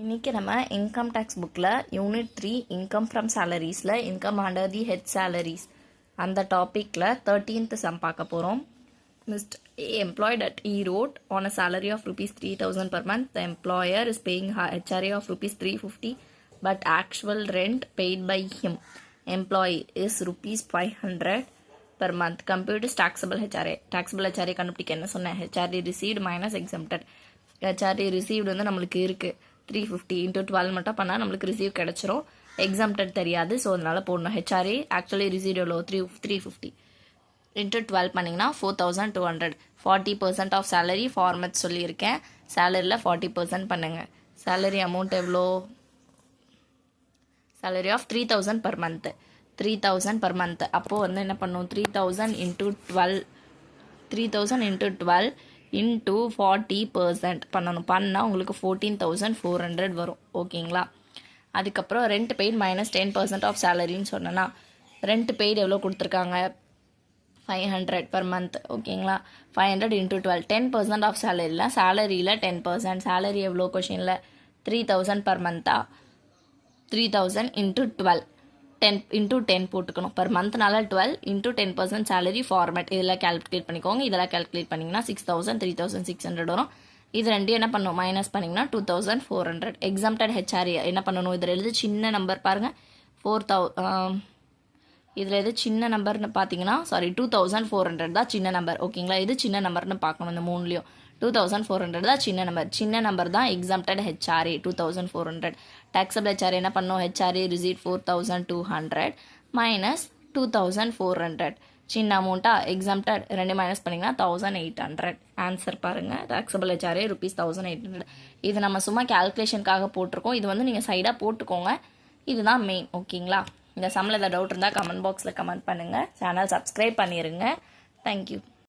இன்றைக்கி நம்ம income tax புக்கில் யூனிட் 3 இன்கம் ஃப்ரம் சேலரிஸில் income under the head salaries அந்த டாப்பிக்கில் 13th சம் பார்க்க போகிறோம். Mr. A employed at E-Road on a salary of rupees 3,000 per month. The employer is paying HRA of rupees 350 but actual rent paid by him employee is rupees 500 per month. Compute is taxable HRA. Taxable HRA கண்டுபிடிக்க என்ன சொன்னேன்? HRA received minus exempted. HRA received வந்து நம்மளுக்கு இருக்குது 350 into 12 மட்டும் பண்ணால் நம்மளுக்கு receive கிடச்சிரும். எக்ஸாம்டட் தெரியாது, ஸோ அதனால் போடணும். ஹெச்ஆர்ஏ ஆக்சுவலி ரிசீவ் எவ்வளோ 350 into 12 பண்ணிங்கன்னா 4,200. 40% ஆஃப் சேலரி ஃபார்மேட் சொல்லியிருக்கேன். சேலரியில் 40% பண்ணுங்கள். சேலரி அமௌண்ட் எவ்வளோ? Salary of 3,000 per month. 3,000 per month. அப்போது வந்து என்ன பண்ணும்? 3,000 into 12 into 40% பண்ணணும். பண்ணால் உங்களுக்கு 14,400 வரும். ஓகேங்களா? அதுக்கப்புறம் ரெண்ட் பெய்ட் மைனஸ் 10% ஆஃப் சேலரின்னு சொன்னேன்னா ரெண்ட் பெய்டு எவ்வளோ கொடுத்துருக்காங்க? 500 per month. ஓகேங்களா? 500 into 12 10% ஆஃப் சேலரியில் 10%. சேலரி எவ்வளோ கொஷினில்? 3,000 per month. 3,000 into 12 10 into 10 போட்டுக்கணும். பர் மந்த்னால 12 into 10% சேலரி ஃபார்மேட் இதெல்லாம் கேல்குலேட் பண்ணிக்கோங்க. இதெல்லாம் கேல்குலேட் பண்ணிங்கன்னா 6,000 3,600 வரும். இது ரெண்டு என்ன பண்ணணும்? மைனஸ் பண்ணிங்கன்னா 2,400. எக்ஸாம்டட் ஹெச்ஆர்ஏ என்ன பண்ணணும்? இதில் எழுது சின்ன நம்பர் பாருங்கள். 4,000 இதில் எது சின்ன நம்பர்னு பார்த்தீங்கன்னா 2,400 தான் சின்ன நம்பர். ஓகேங்களா? இது சின்ன நம்பர்னு பார்க்கணும். இந்த மூணுலேயும் 2,400 தான் சின்ன நம்பர். சின்ன நம்பர் தான் எக்ஸாம்டட் ஹெச்ஆர்ஏ 2,400. டாக்ஸபிள் ஹெச்ஆர்ஏ என்ன பண்ணணும்? HRA receipt 4,200 minus 2,400. சின்ன அமௌண்ட்டாக எக்ஸாம்டட் ரெண்டு மைனஸ் பண்ணிங்கன்னா 1,800. ஆன்சர் பாருங்கள். Taxable HRA ₹1,800. இது நம்ம சும்மா கேல்குலேஷனுக்காக போட்டிருக்கோம். இது வந்து நீங்கள் சைடாக போட்டுக்கோங்க. இதுதான் மெயின். ஓகேங்களா? இந்த சம்மில் ஏதாவது டவுட் இருந்தால் கமெண்ட் பாக்ஸில் கமெண்ட் பண்ணுங்கள். சேனல் சப்ஸ்கிரைப் பண்ணிடுங்க. தேங்க்யூ.